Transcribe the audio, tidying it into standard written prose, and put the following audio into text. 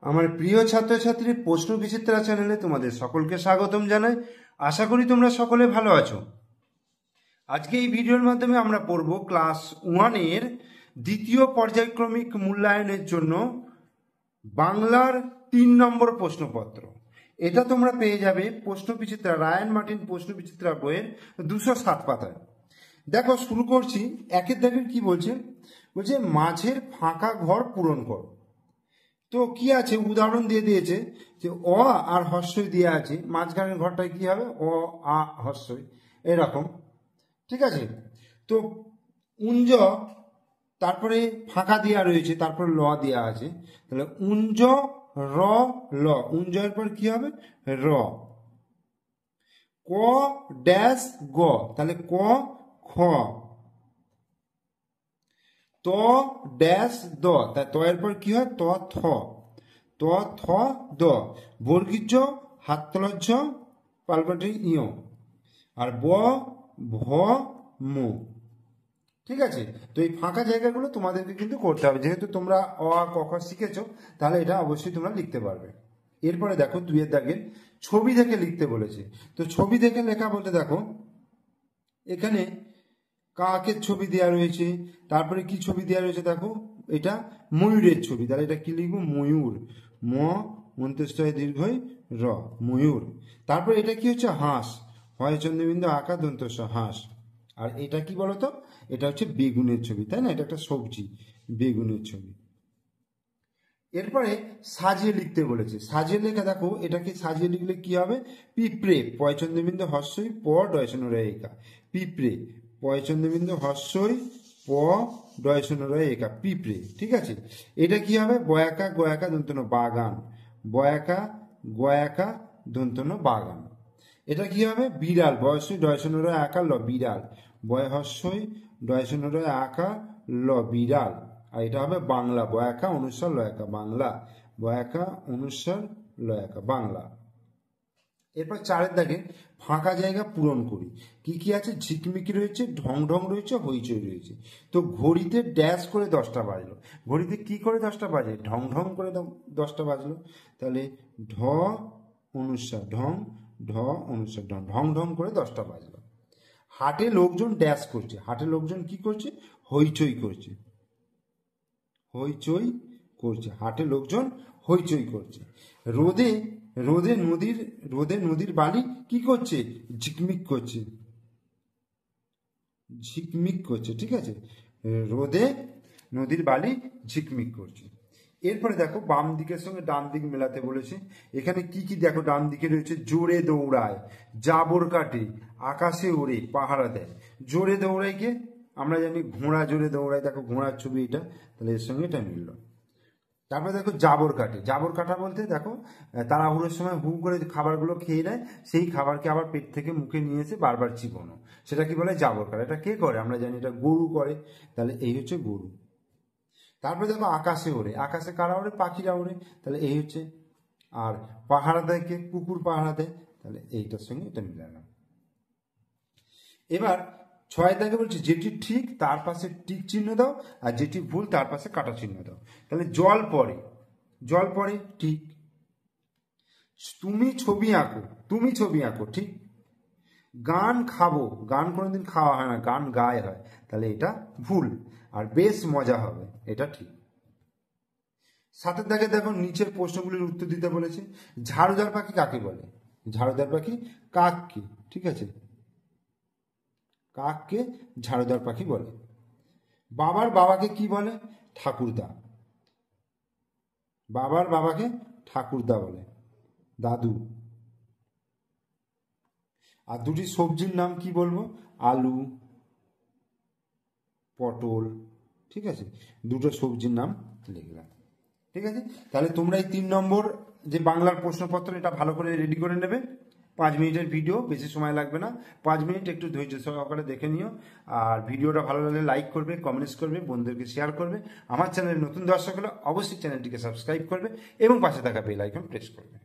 আমার প্রিয় ছাত্রছাত্রী প্রশ্ন বিচিত্রা চ্যানেলে তোমাদের সকলকে স্বাগতম জানাই। আশা করি তোমরা সকলে ভালো আছো। আজকে এই ভিডিওর মাধ্যমে আমরা পড়ব ক্লাস 1-এর দ্বিতীয় পর্যায়ক্রমিক মূল্যায়নের জন্য বাংলার 3 নম্বর প্রশ্নপত্র। এটা তোমরা পেয়ে যাবে প্রশ্ন বিচিত্রা, রায়ান মার্টিন প্রশ্ন বিচিত্রা বইয়ের 207 পাতায়। দেখো, শুরু করছি। একের দাগের কি বলছে? বলছে মাঝের ফাঁকা ঘর পূরণ করো। তো কি আছে, উদাহরণ দিয়ে দিয়েছে যে অ আর হস্যই দিয়ে আছে, মাঝখানের ঘরটায় কি হবে? অ আ হস্যই, এরকম। ঠিক আছে। তো উঞ্জ, তারপরে ফাঁকা দেওয়া রয়েছে, তারপরে ল দেওয়া আছে, তাহলে উঞ্জ র ল, উঞ্জের পর কি হবে? র। ক ড্যাশ গ, তাহলে ক খ। ত ড্যাশ দ, তাই ত এর পর কি হয়? ত থ। ত থ দ, বর্গীজ হাতলজ্জ পাল্পাটি ইয়, আর ব ভ ম। ঠিক আছে। তো এই ফাঁকা জায়গাগুলো তোমাদেরকে কিন্তু করতে হবে, যেহেতু তোমরা অ আ ক খ শিখেছো, তাহলে এটা অবশ্যই তোমরা লিখতে পারবে। এরপরে দেখো 2-এর দাগে ছবি দেখে লিখতে বলেছে। তো ছবি দেখে লেখা বলতে দেখো এখানে কাকের ছবি দেওয়া রয়েছে, তারপরে কি ছবি দেওয়া রয়েছে দেখো, এটা ময়ূরের ছবি, তাহলে এটা কি লিখবো? ময়ূর, ম অন্ত্যেষ্টায় দীর্ঘই র, ময়ূর। তারপরে এটা কি হচ্ছে? হাঁস, হয় চন্দ্রবিন্দু আকার দন্তস্ব, হাঁস। আর এটা কি বলতো? এটা হচ্ছে বেগুনের ছবি, তাই না? এটা একটা সবজি, বেগুনের ছবি। এরপরে সাজিয়ে লিখতে বলেছে। সাজিয়ে লেখা দেখো, এটাকে সাজিয়ে লিখলে কি হবে? পিঁপড়ে, পয়চন্দ্রবিন্দু হস্যই প ডয়সনরেখা, পিঁপড়ে, পয়চন্দ্রবিন্দু হস্যই প ডয়সনরেখা, পিঁপড়ে। ঠিক আছে। এটা কি হবে? বয়াকা গয়াকা দন্তন্য বাগান, বয়াকা গয়াকা দন্তন্য বাগান। এটা কি হবে? বিড়াল, বয়সই ডয়সনরয় আকার ল, বিড়াল, বয় হস্যই ডয়সনরয় আকার ল, বিড়াল। আর এটা হবে বাংলা, বয়াকা অনুস্বার লয়াকা, বাংলা, বয়াকা অনুস্বার লয়াকা, বাংলা। এরপর 4-এর দাগে ফাঁকা জায়গা পূরণ করি। কি কি আছে? ঝিকমিকি রয়েছে, ঢং ঢং রয়েছে, হইচই রয়েছে। তো ঘড়িতে ড্যাশ করে 10টা বাজলো। ঘড়িতে কি করে 10টা বাজে? ঢং ঢং করে 10টা বাজলো। তাহলে ঢ অনুস্বার ঢং, ঢ অনুস্বার ঢং, ঢং ঢং করে 10টা বাজলো। হাটে লোকজন ড্যাশ করছে। হাটে লোকজন কি করছে? হইচই করছে, হইচই করছে। হাটে লোকজন হইচই করছে। রোদে রোদে নদীর বালি কি করছে? ঝিকমিক করছে, ঝিকমিক করছে। ঠিক আছে। রোদে নদীর বালি ঝিকমিক করছে। এরপরে দেখো বাম দিকের সঙ্গে ডান দিক মেলাতে বলেছে। এখানে কি কি দেখো? ডান দিকে রয়েছে জোরে দৌড়ায়, জাবর কাটে, আকাশে ওড়ে, পাহারা দেয়। জোরে দৌড়ায় কে? আমরা জানি ঘোড়া জোরে দৌড়ায়, দেখো ঘোড়ার ছবি এটা, তাহলে এর সঙ্গে এটা মিলল। তারপরে দেখো জাবর কাটে। জাবর কাটা বলতে দেখো তাড়াহুড়োর সময় হু করে খাবারগুলো খেয়ে নেয়, সেই খাবারকে আবার পেট থেকে মুখে নিয়ে এসে বারবার চিবোনো, সেটা কি বলে? জাবর কাটা। এটা কে করে? আমরা জানি এটা গরু করে, তাহলে এই হচ্ছে গরু। তারপরে দেখো আকাশে ওড়ে। আকাশে কারা ওড়ে? পাখিরা ওড়ে, তাহলে এই হচ্ছে। আর পাহারা দেয় কে? কুকুর পাহারা দেয়, তাহলে এইটার সঙ্গে এটা মিলালাম। এবার 6 দাগে বলছে যেটি ঠিক তার পাশে টিক চিহ্ন দাও, আর যেটি ভুল তার পাশে কাটা চিহ্ন দাও। তাহলে জল পড়ে, জল পড়ে, ঠিক। তুমি ছবি আঁকো, তুমি ছবি আঁকো, ঠিক। গান খাবো, গান কোনোদিন খাওয়া হয় না, গান গায়ে হয়, তাহলে এটা ভুল। আর বেশ মজা হবে, এটা ঠিক। 7 দাগে দেখো নিচের প্রশ্নগুলির উত্তর দিতে বলেছে। ঝাড়ুদার পাখি কাকে বলে? ঝাড়ুদার পাখি কাককে। ঠিক আছে, কাককে ঝাড়ুদার পাখি বলে। বাবার বাবাকে কি বলে? ঠাকুরদা, বাবার বাবাকে ঠাকুরদা বলে, দাদু। আর দুটি সবজির নাম কি বলবো? আলু, পটল। ঠিক আছে, দুটো সবজির নাম লিখলাম। ঠিক আছে, তাহলে তোমরা এই 3 নম্বর যে বাংলার প্রশ্নপত্র, এটা ভালো করে রেডি করে নেবে। 5 মিনিটের ভিডিও, বেশি সময় লাগবে না, 5 মিনিট একটু ধৈর্য সহকারে দেখে নিও। আর ভিডিওটা ভালো লাগলে লাইক করবে, কমেন্টস করবে, বন্ধুদেরকে শেয়ার করবে। আমার চ্যানেলে নতুন দর্শক হলে অবশ্যই চ্যানেলটিকে সাবস্ক্রাইব করবে এবং পাশে থাকা বেল আইকন প্রেস করবে।